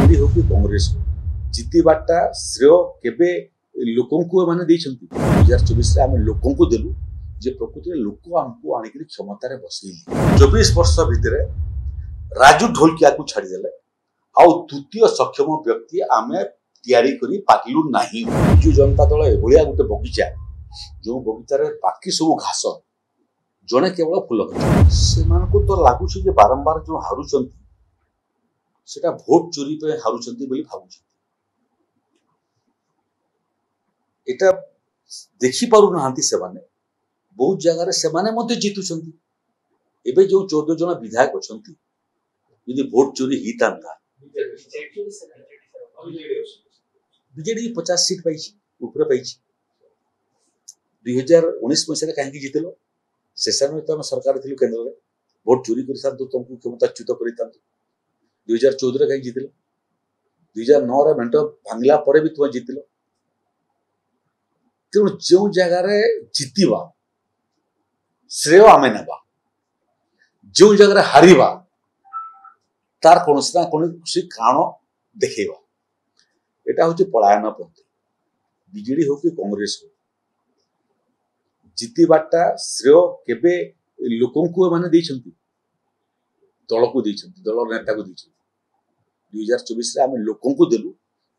BJD हो कि कांग्रेस हो जितबाटा श्रेय केबे लोकंकु माने दैछंती 2024 रे हम लोकंकु देलु जे प्रकृति लोक हमको आनिक क्षमतार बसैली 24 वर्ष भितर राजू ढोलकिया को छाड़ी देले आउ द्वितीय सक्षम व्यक्ति आमे तैयारी करी पाकिलु नाही। बिजू जनता दल एभलिया गोटे बगीचा जो बगीचार बाकी सब घास जड़े केवल फूल से तो लगुच बारंबार जो हारुंट सेटा भोट चोरी पे हारुंट भावुं एटा देखि पारु नाहांती सेमाने बहुत जगह से जीतुंट एबे जो 14 जन विधायक अछंती यदि भोट चोरी होता बीजेडी 50 सीट पाई ऊपर पाई 2019 मसीह कहीं जीतल से समय तो सरकार थी केन्द्र में भोट चोरी कर तुमको क्षमताच्युत कर 2014 कहीं जीतल 2009 मेट भांगला पर भी तुम जीतल तेणु जो जगार जीतवा श्रेय आम ना जो जगह हारिबा तार कौन ना कौन कारण देखा एटा हूँ पलायन पद्धति बीजेडी हो कि कांग्रेस हो जितबाटा श्रेय केबे लोकंकु माने दैछंती दल को दैछंती दल नेता को दैछंती 2024 रे हम लोकंकु देलु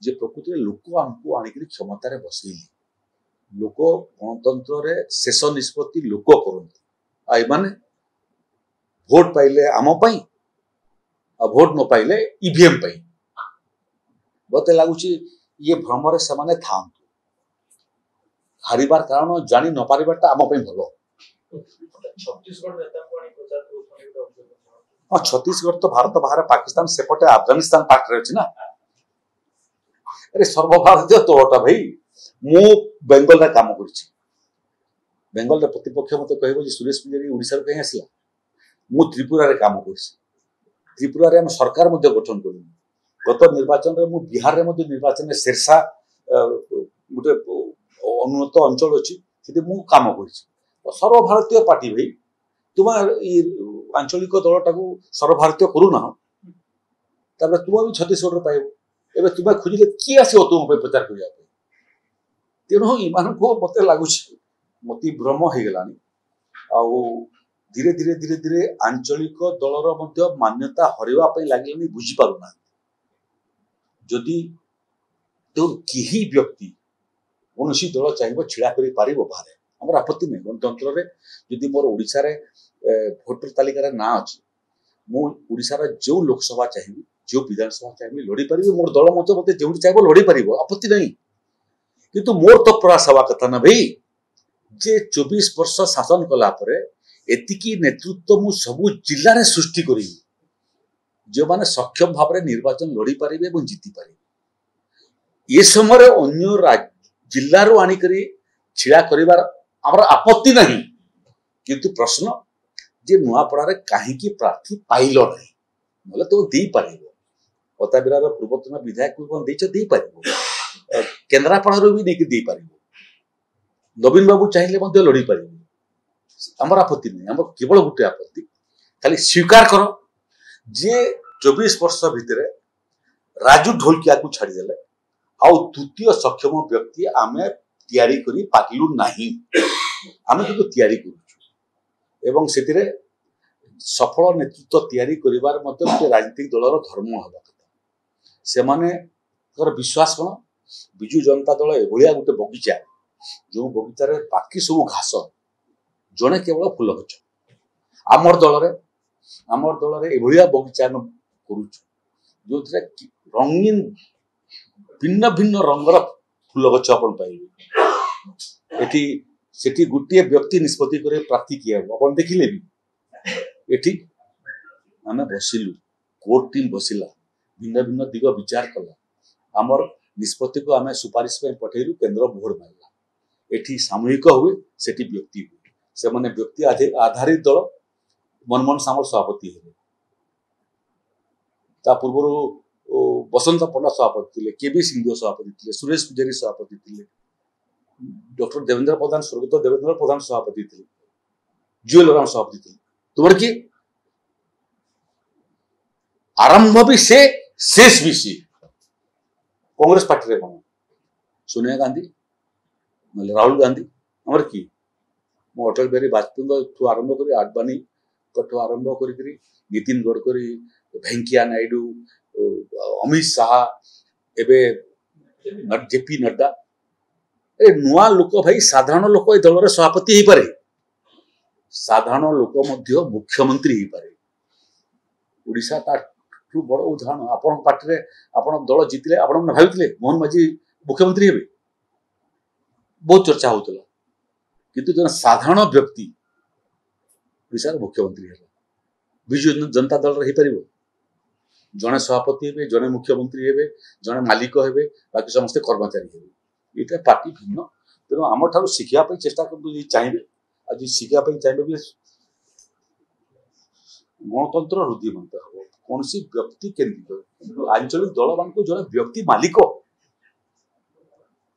जे प्रकृति लोक हमको आनिक क्षमतार बसैली लोक गणतंत्र रे शेष निष्पत्ति लोक करते आई माने भोट पाइले आम पाई आ भोट न पाइले ईवीएम पाई मते लागुची ये भ्रमरे से था हारिबार कारण जानी न पारिबाटा आम पाई भलो। हाँ छत्तीसगढ़ तो भारत बाहर पाकिस्तान सेपटे अफगानिस्तान पार्ट रे ना अरे सर्वभारतीय तोटा भाई मु बेंगल रे काम करछि बेंगल रे प्रतिपक्ष मते कहबो जे सुरेश पुजारी ओडिसा रे कहीं आसला मु त्रिपुरा रे काम करछि त्रिपुरा रे हम सरकार मध्ये गठन करू गत निर्वाचन रे मु बिहार रे मध्ये निर्वाचन में शेरसा गोटे अनुन्नत अंचल अच्छी से मु काम करछि सर्वभारतीय पार्टी भाई तुम आंचलिक दलटा को सर्वभारतीय करूना तुम भी छत्तीसगढ़ पाइब ए तुम खोजिले किए आसो तुम प्रचार करने तेणु इन मत लगुच मत भ्रम हो गलानी धीरे धीरे धीरे धीरे आंचलिक दलर मान्यता हरवाई लगे बुझीपार जदि तो कहीं व्यक्ति कौन दल चाहिए छिड़ा कर बाहर आम आपत्ति नहीं गणतंत्र में जदि मोर ओडिशा रे भोटर तालिकार ना अच्छी मुशार जो लोकसभा चाहिए जो विधानसभा चाहिए लड़ी पारि मोर दल मत जो चाहिए लड़ी पार आपत्ति नहीं किंतु मोर तो प्रयास हवा कथा ना भाई जे 24 वर्ष शासन कलापर एतिकी नेतृत्व मु सबु जिले में सृष्टि करी जो माने सक्षम भाव में निर्वाचन लड़ी पारे और जीति पारे ये समय अन्य जिल्लारू आनिकरी छिड़ा करिवार आमर आपत्ति नहीं किंतु प्रश्न जे नुआपड़ा कहीं प्रार्थी पाइल नहीं ना तो दे पार पताबिरार पूर्वतन विधायक को केन्द्रापड़ा भी नहीं दे पार नवीन बाबू चाहिए लड़ी पार आमर आपत्ति नहीं आम केवल गोटे आपत्ति खाली स्वीकार कर जे 24 वर्ष भितर राजू ढोलकिया को छाड़ीदेले आउ द्वितीय सक्षम व्यक्ति आमे तैयारी करी पाकिलु नाही आमे किंतु तैयारी करूछु एवं सेतिरे सफल नेतृत्व तैयारी करिवार मते गोटे राजनीतिक दलर धर्म हबा कथा से माने कर विश्वास कोन बिजू जनता दल एभलिया गोटे बगीचा जो बगीचार बाकी सब घास जड़े केवल फूल गछ आमर दल रे एभलिया बगीचा करूछु जो रंगीन भिन्न भिन्न रंगर फूल गछ अपन पाइबे एठी सेठी गुटिए व्यक्ति निष्पत्ति करे प्रार्थी किए अपन देखिले भी एठी आमे बसिलु कोर्ट टीम बसिला भिन्न भिन्न दिग विचार कला आमर निष्पत्ति को आमे सुपारिश पे पठेलु केंद्र भोर मारला एठी सामूहिक हुए सेठी व्यक्ति हुए से माने व्यक्ति आधारित दल मनमोहन सामर सभापति हेले ता पूर्व बसंत पंडा सभापति थे केबी सिंह सभापति थे सुरेश पुजारी सभापति थे डॉक्टर देवेंद्र प्रधान स्वर्गत देवेंद्र प्रधान सभापति थे जुएल राम सभापति थे तुम किए आरंभ भी से शेष भी सी कांग्रेस पार्टी रे कौन सोनिया गांधी ना राहुल गांधी हमर की मो अटल बिहारी वाजपेयी ठू आरंभ करी आडवाणी ठू आरंभ करी नितिन गडकरी भेंकैया नायडू अमित शाह एबे जेपी नड्डा ए नुआ लोक भाई साधारण लोक ए दल सभापति ही पारे साधारण लोक मध्य मुख्यमंत्री ही पारे ओडिशा ताठू बड़ उदाहरण आपण पार्टी रे आपण दल जितले आपण भावितले मोहन माझी मुख्यमंत्री हेबे बहुत चर्चा होतला किंतु जन साधारण व्यक्ति ओडिशा मुख्यमंत्री है विजु जनता दल रही परिबो जने सभापति हेबे जने मुख्यमंत्री हेबे जने मालिक हेबे बाकी समस्त कर्मचारी हेबे एटा पार्टी भिन्न तेणु आम ठारू शिखिया पई चेष्टा करतु चाहिए आज शिखिया पई चाहिए भी गणतंत्र रुद्धिमंत हो कौन सी व्यक्ति केन्द्रित आंचलिक दल मान को जने व्यक्ति मालिक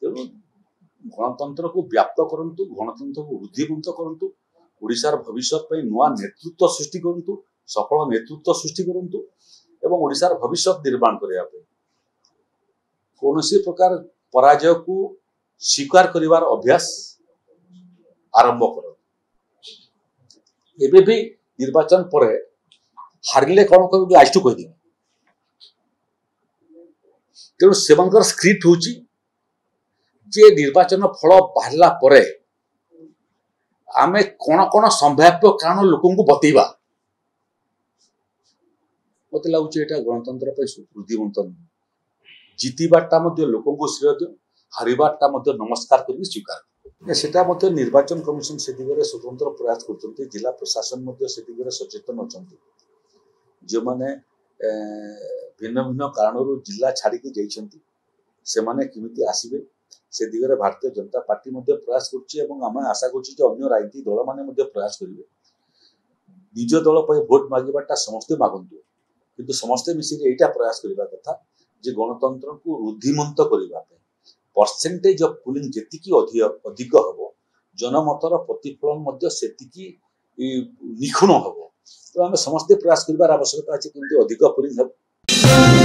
तेणु गणतंत्र को व्याप्त करंतु गणतंत्र को रुद्धिमंत करंतु ओडिशार भविष्य पे नुआ नेतृत्व सृष्टि करंतु सफल नेतृत्व सृष्टि करंतु एवं ओडिशार भविष्य निर्माण करिया पे कौनसी प्रकार पराजय को स्वीकार करिवार अभ्यास आरंभ कर एबे भी निर्वाचन पर हारिले कौन कर आज कह दी तेणु सेवंकर स्क्रिप्ट होची जे निर्वाचन फल बाहरला परे आमे कोन कोन संभाव्य कारण लोकन को बतेबा मत लागुचे एटा गणतंत्र पे रुद्धिमंत जीतीबाटा मध्य लोकन को श्रेय दियो हारिबाटा मध्य नमस्कार करके स्वीकार सेटा मध्य निर्वाचन कमिशन से दिगरे स्वतंत्र प्रयास करछन्ती जिला प्रशासन मध्य से दिगरे सचेतन अछन्ती जे माने भिन्न भिन्न कारणरू जिला छाड़ी के जाइछन्ती से माने किमिति आसीबे से दिगरे भारतीय जनता पार्टी मध्य प्रयास करछि एवं आमे आशा करछि जे अन्य राजनीतिक दल माने मध्य प्रयास करिवे निज दल पे वोट मागिबाटा समस्त मागंतु किंतु समस्त मिसी एटा प्रयास करिबा कथा जे गणतंत्र को रुद्धिमंत करिबा पे परसेंटेज ऑफ पुलिंग जेतिकी अधिक हबो जनमतर प्रतिफलन मध्य सेतिकी निखुण हबो तो आमे समस्त प्रयास करिबार आवश्यकता अछि किंतु अधिक पुलिंग हबो।